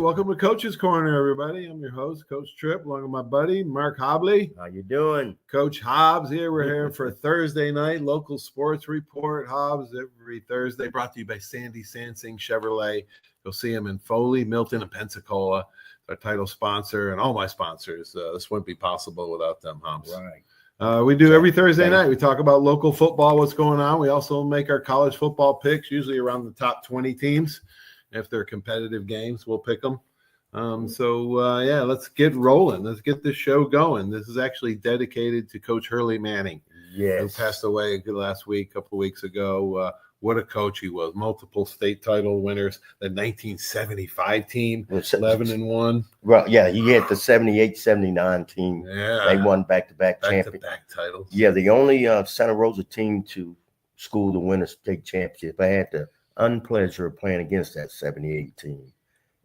welcome to Coach's Corner, everybody. I'm your host, Coach Tripp, along with my buddy, Mark Hobley. How you doing? Coach Hobbs here. We're here for Thursday night local sports report. Hobbs every Thursday, brought to you by Sandy Sansing Chevrolet. You'll see them in Foley, Milton, and Pensacola. Our title sponsor and all my sponsors. This wouldn't be possible without them, Hobbs. Right. We do every Thursday night. We talk about local football, what's going on. We also make our college football picks, usually around the top 20 teams. If they're competitive games, we'll pick them. Let's get rolling. Let's get this show going. This is actually dedicated to Coach Hurley Manning, who passed away last week, a couple of weeks ago. What a coach he was. Multiple state title winners. The 1975 team, 11-1. Well, yeah, he had the 78-79 team. Yeah. They won back-to-back championships. Back-to-back titles. Yeah, the only Santa Rosa team to school to win a state championship. I had the unpleasure of playing against that 78 team.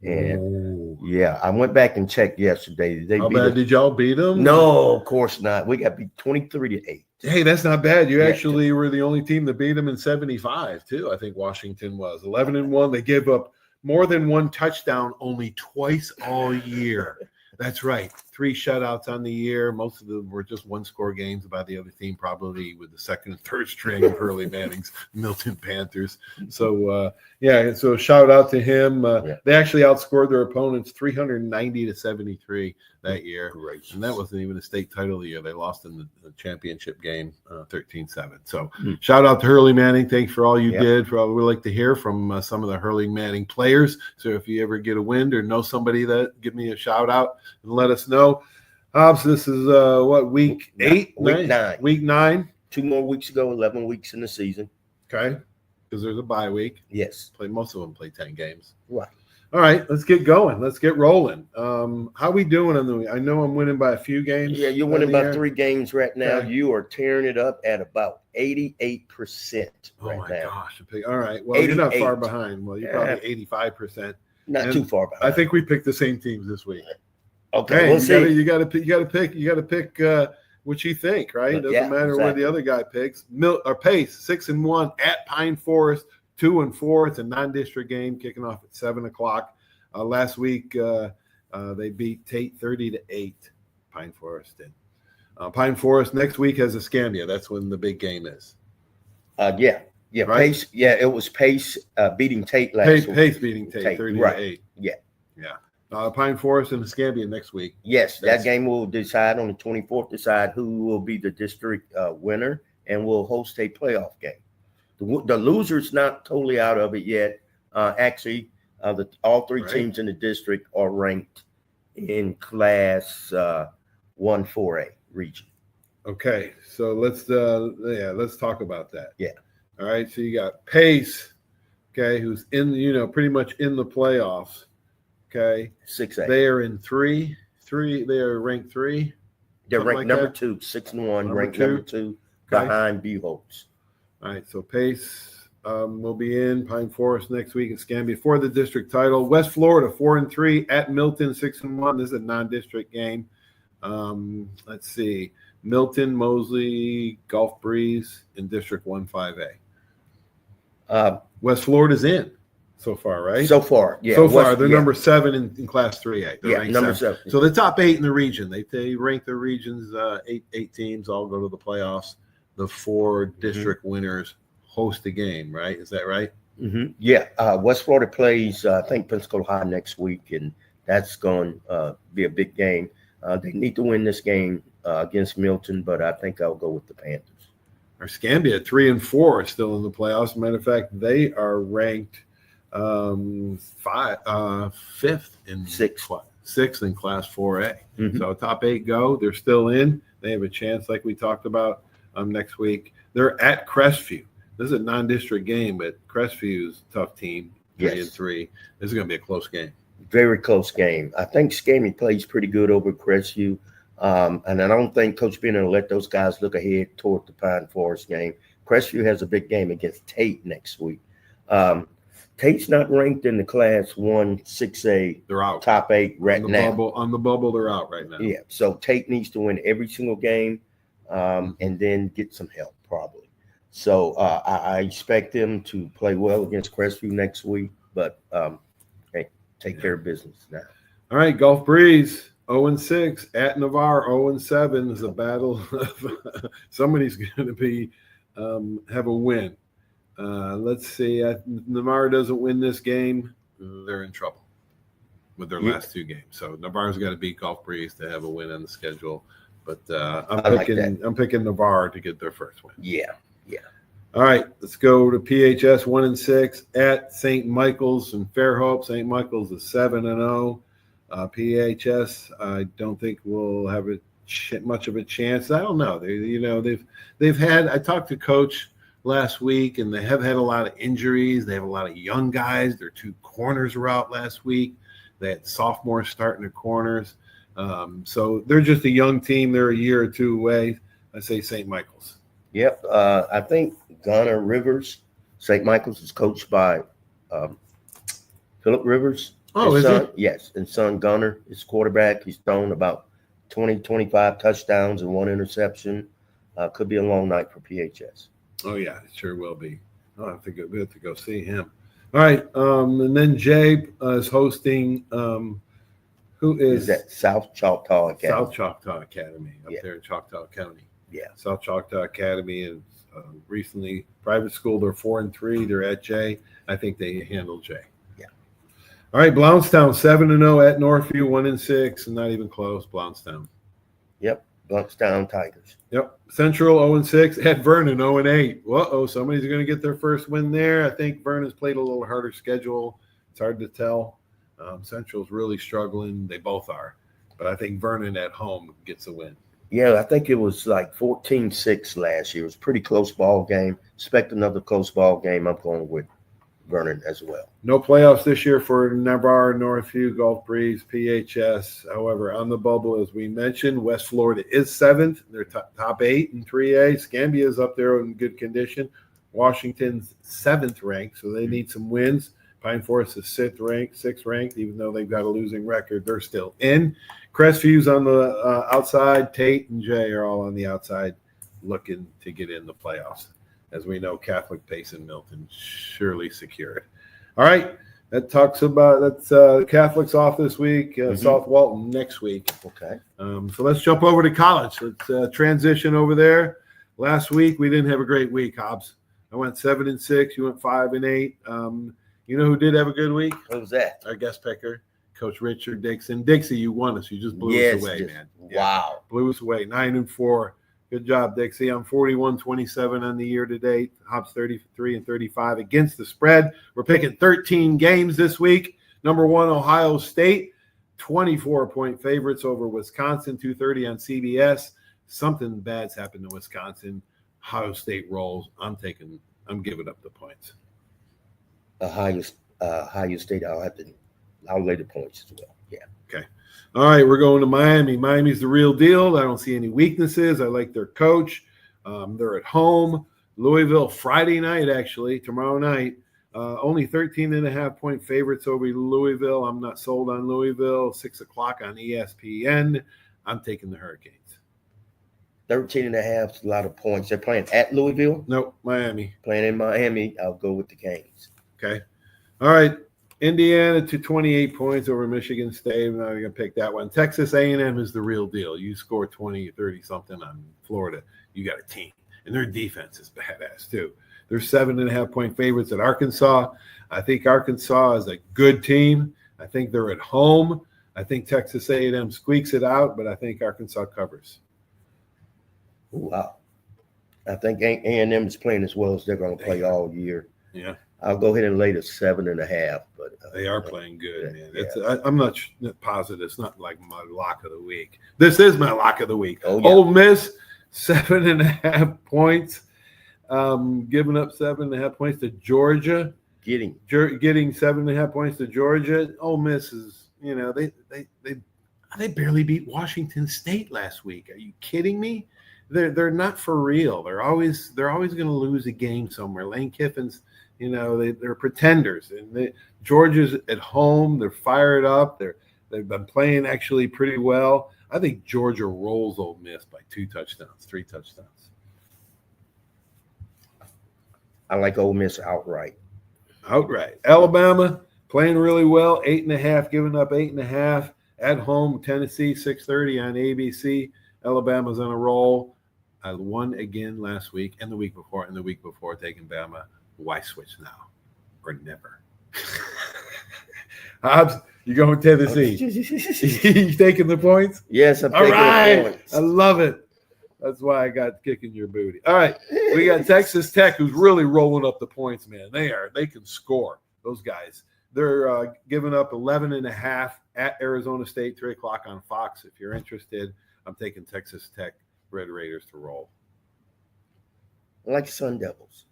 And I went back and checked yesterday. How bad did y'all beat them? No, of course not. We got beat 23-8. Hey, that's not bad. You actually were the only team that beat them in 75 too. I think Washington was 11-1. They gave up more than one touchdown only twice all year. That's right. 3 shutouts on the year. Most of them were just one-score games by the other team, probably with the second and third string of Hurley Manning's Milton Panthers. So, so shout out to him. They actually outscored their opponents 390-73 that year. Great. And that wasn't even a state title of the year. They lost in the championship game 13-7. So shout out to Hurley Manning. Thanks for all you did. We'd like to hear from some of the Hurley Manning players. So if you ever get a win or know somebody, that give me a shout out and let us know. Hobbs, this is week 8? Week 9. Week 9. 2 more weeks ago, 11 weeks in the season. Okay. Because there's a bye week. Yes. Most of them play 10 games. Right. All right, let's get going. Let's get rolling. How we doing on the week? I know I'm winning by a few games. Yeah, you're winning by 3 games right now. Okay. You are tearing it up at about 88% right now. Oh, my gosh. All right. Well, 88. You're not far behind. Well, you're probably 85%. Not too far behind. I think we picked the same teams this week. Okay, we'll see. You got to pick what you think, right? It doesn't matter what the other guy picks. Pace 6-1 at Pine Forest, 2-4. It's a non-district game kicking off at 7:00. Last week they beat Tate 30-8. Pine Forest did. Pine Forest next week has Escambia. That's when the big game is. Right? Pace. Yeah, it was Pace beating Tate last week. Pace beating Tate 30-8. Right. Yeah. Pine Forest and Escambia next week. Yes, that game will decide on the 24th. Decide who will be the district winner, and will host a playoff game. The loser's not totally out of it yet. All 3 teams in the district are ranked in Class 1-4A region. Okay, so let's talk about that. Yeah. All right. So you got Pace, who's in pretty much in the playoffs. Okay. 6A. They are in 3. They are ranked 3. They're ranked number 2, 6-1, ranked number 2 behind Buchholz. All right. So Pace will be in Pine Forest next week. Escambia for the district title. West Florida 4-3 at Milton 6-1. This is a non-district game. Let's see. Milton, Mosley, Gulf Breeze in District 1-5A. West Florida's in so far, right? So far, yeah. So far, they're number 7 in Class 3A. They're number 7. So the top 8 in the region. They rank the region's 8 teams. All go to the playoffs. The 4 district winners host a game, right? Is that right? Mm-hmm. Yeah. West Florida plays, I think, Pensacola High next week, and that's going to be a big game. They need to win this game against Milton, but I think I'll go with the Panthers. Escambia 3-4 still in the playoffs. Matter of fact, they are ranked 5th in 6th in Class 4A. Mm-hmm. So top 8 go. They're still in. They have a chance, like we talked about next week. They're at Crestview. This is a non-district game, but Crestview's a tough team. 3-3. This is going to be a close game. Very close game. I think Escambia plays pretty good over Crestview. And I don't think Coach Bennett will let those guys look ahead toward the Pine Forest game. Crestview has a big game against Tate next week. Tate's not ranked in the Class 1-6A. They're out. Top 8 right now. On the bubble, they're out right now. Yeah, so Tate needs to win every single game and then get some help probably. So I expect them to play well against Crestview next week. But, take care of business now. All right, Gulf Breeze 0-6 at Navarre 0-7 is a battle of somebody's going to be have a win. Let's see. Navarre doesn't win this game, they're in trouble with their last two games. So Navarre's got to beat Gulf Breeze to have a win on the schedule. But I'm picking Navarre to get their first win. Yeah. All right, let's go to PHS 1-6 at St. Michael's and Fairhope. St. Michael's is 7-0. PHS, I don't think will have much of a chance. I don't know. They've had. I talked to Coach last week, and they have had a lot of injuries. They have a lot of young guys. Their two corners were out last week. They had sophomores starting the corners. So they're just a young team. They're a year or two away. I say St. Michael's. Yep. I think Gunnar Rivers, St. Michael's, is coached by Philip Rivers. Oh, is it? Yes. And son Gunnar is quarterback. He's thrown about 20, 25 touchdowns and 1 interception. Could be a long night for PHS. Oh, yeah, it sure will be. I'll have to go see him. All right. And then Jay is hosting who is that? South Choctaw Academy. South Choctaw Academy up there in Choctaw County. Yeah. South Choctaw Academy is recently private school. They're 4-3. They're at Jay. I think they handle Jay. Yeah. All right. Blountstown 7-0 at Northview 1-6 and not even close. Blountstown. Yep. Blountstown Tigers. Yep. Central 0-6 at Vernon 0-8. Whoa, somebody's going to get their first win there. I think Vernon's played a little harder schedule. It's hard to tell. Central's really struggling. They both are. But I think Vernon at home gets a win. Yeah, I think it was like 14-6 last year. It was a pretty close ball game. Expect another close ball game. I'm going with Vernon as well. No playoffs this year for Navarre, Northview, Gulf Breeze, PHS. However, on the bubble, as we mentioned, West Florida is 7th. They're top 8 in 3A. Scambia is up there in good condition. Washington's 7th ranked, so they need some wins. Pine Forest is 6th ranked, even though they've got a losing record. They're still in. Crestview's on the outside. Tate and Jay are all on the outside looking to get in the playoffs. As we know, Catholic, Pace, and Milton surely secured. All right, that's Catholics off this week. South Walton next week. Okay. So let's jump over to college. Let's transition over there. Last week we didn't have a great week, Hobbs. I went 7-6. You went 5-8. You know who did have a good week? What was that? Our guest picker, Coach Richard Dixon. Dixie, you won us. You just blew us away, man. Wow. Blew us away. 9-4. Good job, Dixie. I'm 41-27 on the year to date. Hobbs 33-35 against the spread. We're picking 13 games this week. Number 1, Ohio State, 24-point favorites over Wisconsin, 2:30 on CBS. Something bad's happened to Wisconsin. Ohio State rolls. I'm giving up the points. Ohio State, I'll lay the points as well. Yeah. Okay. All right, we're going to Miami. Miami's the real deal. I don't see any weaknesses. I like their coach. They're at home. Louisville Friday night, actually, tomorrow night. Only 13.5-point favorites over Louisville. I'm not sold on Louisville. 6 o'clock on ESPN. I'm taking the Hurricanes. 13.5 is a lot of points. They're playing at Louisville? Nope, Miami. Playing in Miami, I'll go with the Canes. Okay. All right. Indiana to 28 points over Michigan State. I'm not going to pick that one. Texas A&M is the real deal. You score 20, 30-something on Florida, you got a team. And their defense is badass, too. They're 7.5-point favorites at Arkansas. I think Arkansas is a good team. I think they're at home. I think Texas A&M squeaks it out, but I think Arkansas covers. Wow. I think A&M is playing as well as they're going to play all year. Yeah. I'll go ahead and lay the 7.5, but they are playing good, man. Yeah. I'm not positive. It's not like my lock of the week. This is my lock of the week. Oh, yeah. Ole Miss 7.5 points, giving up 7.5 points to Georgia. Getting 7.5 points to Georgia. Ole Miss is, they barely beat Washington State last week. Are you kidding me? They're not for real. They're always going to lose a game somewhere. Lane Kiffin's. They're pretenders, and Georgia's at home. They're fired up. They've been playing actually pretty well. I think Georgia rolls Ole Miss by 2 touchdowns, 3 touchdowns. I like Ole Miss outright. Alabama playing really well, 8.5, giving up 8.5 at home. Tennessee, 6:30 on ABC. Alabama's on a roll. I won again last week and the week before, taking Bama. Why switch now or never? Hobbs, you going Tennessee? You taking the points? Yes, I'm All taking right. the points. I love it. That's why I got kicking your booty. All right. We got Texas Tech, who's really rolling up the points, man. They can score, those guys. They're giving up 11.5 at Arizona State, 3 o'clock on Fox. If you're interested, I'm taking Texas Tech Red Raiders to roll. I like the Sun Devils.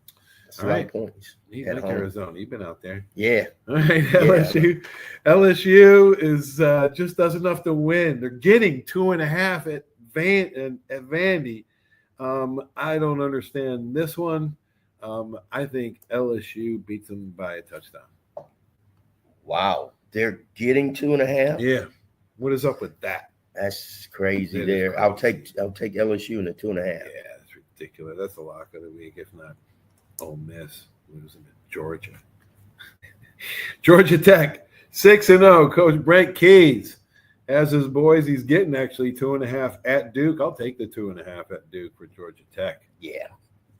That's All right. points. You at like home. Arizona. You've been out there. Yeah. All right, LSU. LSU is just does enough to win. They're getting 2.5 at Vandy. I don't understand this one. I think LSU beats them by a touchdown. Wow. They're getting 2.5? Yeah. What is up with that? That's crazy That is there. crazy. I'll take LSU in the 2.5. Yeah, that's ridiculous. That's a lock of the week, if not Ole Miss losing to Georgia. Georgia Tech, 6-0. Coach Brent Keys has his boys. He's getting actually 2.5 at Duke. I'll take the 2.5 at Duke for Georgia Tech. Yeah.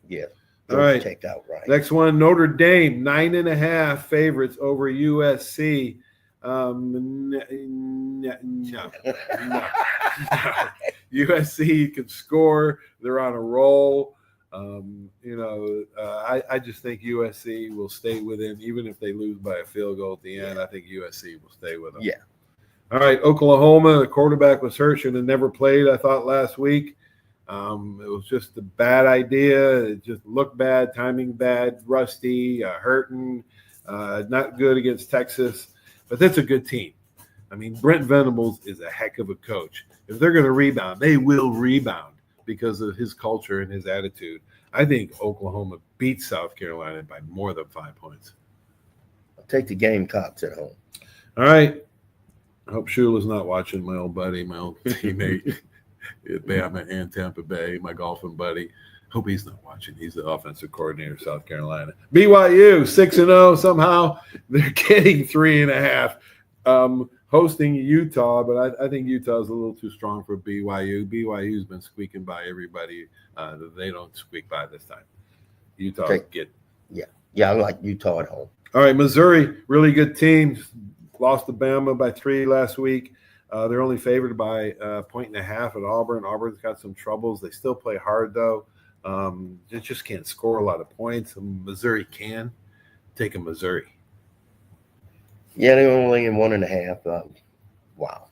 Yeah. All right. Tech outright. Next one, Notre Dame, 9.5 favorites over USC. No. USC can score. They're on a roll. I just think USC will stay within, even if they lose by a field goal at the end. I think USC will stay with them. Yeah. All right, Oklahoma, the quarterback was hurt, should have never played, I thought, last week. It was just a bad idea. It just looked bad, timing bad, rusty, hurting, not good against Texas. But that's a good team. I mean, Brent Venables is a heck of a coach. If they're going to rebound, they will rebound because of his culture and his attitude. I think Oklahoma beats South Carolina by more than 5 points. I'll take the Gamecocks at home. All right. I hope Shula's not watching, my old buddy, my old teammate at Bama and Tampa Bay, my golfing buddy. Hope he's not watching. He's the offensive coordinator of South Carolina. BYU, 6-0. Somehow they're getting 3.5. Hosting Utah, but I think Utah is a little too strong for BYU. BYU's been squeaking by everybody. They don't squeak by this time. Utah get. Yeah, I like Utah at home. All right, Missouri, really good team. Lost to Bama by 3 last week. They're only favored by 1.5 at Auburn. Auburn's got some troubles. They still play hard, though. They just can't score a lot of points. Missouri can. Take a Missouri. Yeah, they're only in 1.5. Wow.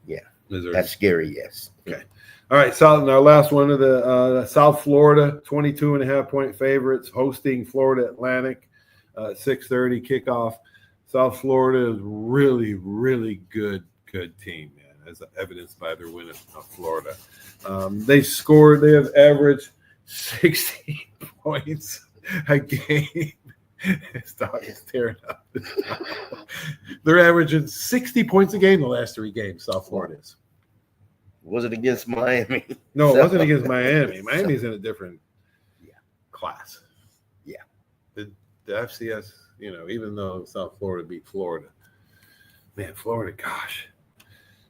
Yeah. Missouri. That's scary, yes. Okay. All right, and our last one of the South Florida, 22.5-point favorites, hosting Florida Atlantic, 6:30 kickoff. South Florida is really, really good team, man, as evidenced by their win of Florida. They have averaged 60 points a game. His dog is tearing up. They're averaging 60 points a game the last 3 games, South Florida is. Was it against Miami? No, it wasn't against Miami. Miami's in a different class. Yeah. The FCS, even though South Florida beat Florida. Man, Florida, gosh.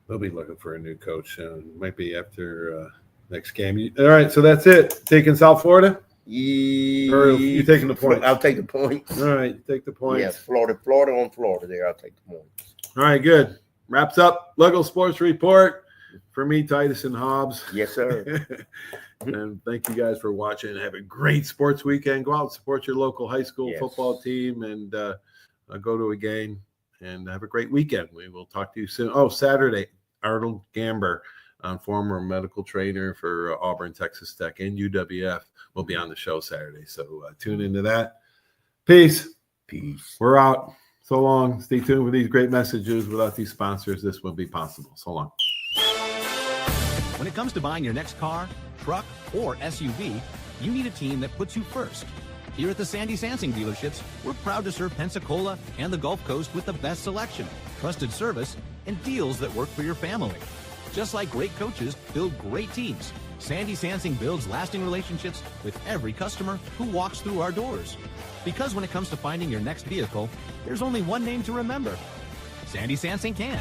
They'll be looking for a new coach soon. Might be after next game. All right, so that's it. Taking South Florida? Or you taking the points? I'll take the points. All right, take the points. Yes, Florida on Florida there. I'll take the points. All right, good. Wraps up Lego Sports Report. For me, Titus and Hobbs. Yes, sir. And thank you guys for watching. Have a great sports weekend. Go out and support your local high school football team and go to a game and have a great weekend. We will talk to you soon. Oh, Saturday, Arnold Gamber, former medical trainer for Auburn, Texas Tech, and UWF, will be on the show Saturday. So tune into that. Peace. We're out. So long. Stay tuned for these great messages. Without these sponsors, this wouldn't be possible. So long. When it comes to buying your next car, truck, or SUV, you need a team that puts you first. Here at the Sandy Sansing dealerships, we're proud to serve Pensacola and the Gulf Coast with the best selection, trusted service, and deals that work for your family. Just like great coaches build great teams, Sandy Sansing builds lasting relationships with every customer who walks through our doors. Because when it comes to finding your next vehicle, there's only one name to remember. Sandy Sansing can.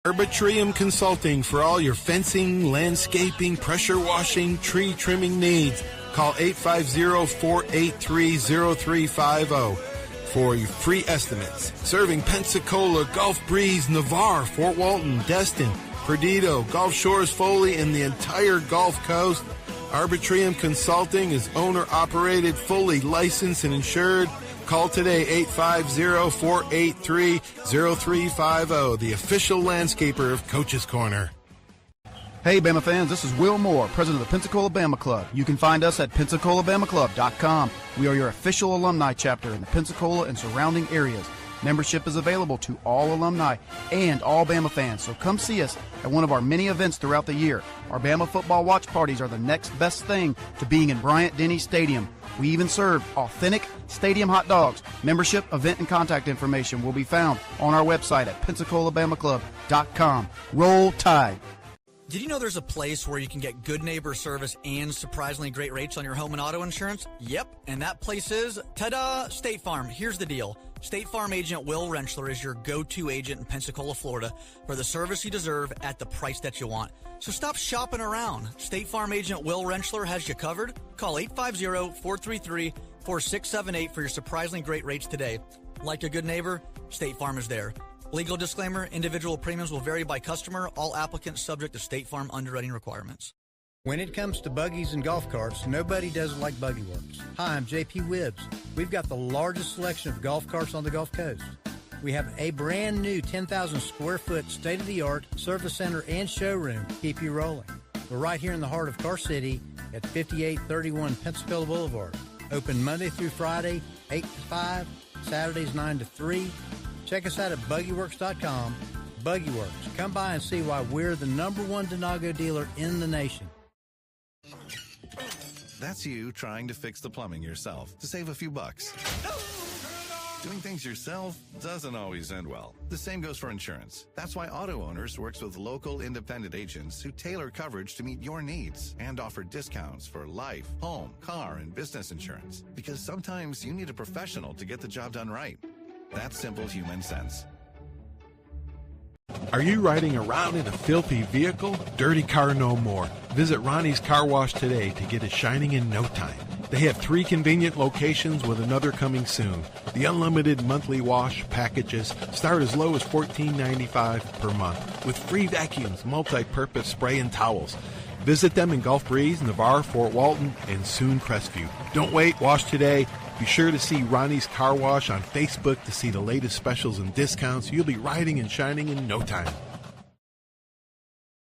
Arbitrium Consulting for all your fencing, landscaping, pressure washing, tree trimming needs. Call 850-483-0350 for your free estimates. Serving Pensacola, Gulf Breeze, Navarre, Fort Walton, Destin, Perdido, Gulf Shores, Foley, and the entire Gulf Coast. Arbitrium Consulting is owner-operated, fully licensed and insured. Call today, 850-483-0350, the official landscaper of Coach's Corner. Hey, Bama fans, this is Will Moore, president of the Pensacola Bama Club. You can find us at PensacolaBamaClub.com. We are your official alumni chapter in the Pensacola and surrounding areas. Membership is available to all alumni and all Bama fans, so come see us at one of our many events throughout the year. Our Bama football watch parties are the next best thing to being in Bryant-Denny Stadium. We even serve authentic stadium hot dogs. Membership, event, and contact information will be found on our website at PensacolaBamaClub.com. Roll Tide. Did you know there's a place where you can get good neighbor service and surprisingly great rates on your home and auto insurance? Yep, and that place is, ta-da, State Farm. Here's the deal. State Farm agent Will Rentschler is your go-to agent in Pensacola, Florida for the service you deserve at the price that you want. So stop shopping around. State Farm agent Will Rentschler has you covered. Call 850-433-4678 for your surprisingly great rates today. Like a good neighbor, State Farm is there. Legal disclaimer, individual premiums will vary by customer. All applicants subject to State Farm underwriting requirements. When it comes to buggies and golf carts, nobody does it like Buggy Works. Hi, I'm JP Wibbs. We've got the largest selection of golf carts on the Gulf Coast. We have a brand new 10,000 square foot state-of-the-art service center and showroom to keep you rolling. We're right here in the heart of Car City at 5831 Pensacola Boulevard. Open Monday through Friday, 8 to 5, Saturdays 9 to 3. Check us out at buggyworks.com. Buggy Works. Come by and see why we're the #1 Denago dealer in the nation. That's you trying to fix the plumbing yourself to save a few bucks. Doing things yourself doesn't always end well. The same goes for insurance. That's why Auto Owners works with local independent agents who tailor coverage to meet your needs and offer discounts for life, home, car, and business insurance. Because sometimes you need a professional to get the job done right. That's simple human sense. Are you riding around in a filthy vehicle? Dirty car no more. Visit Ronnie's Car Wash today to get it shining in no time. They have 3 convenient locations with another coming soon. The unlimited monthly wash packages start as low as $14.95 per month with free vacuums, multi-purpose spray, and towels. Visit them in Gulf Breeze, Navarre, Fort Walton, and soon Crestview. Don't wait, wash today. Be sure to see Ronnie's Car Wash on Facebook to see the latest specials and discounts. You'll be riding and shining in no time.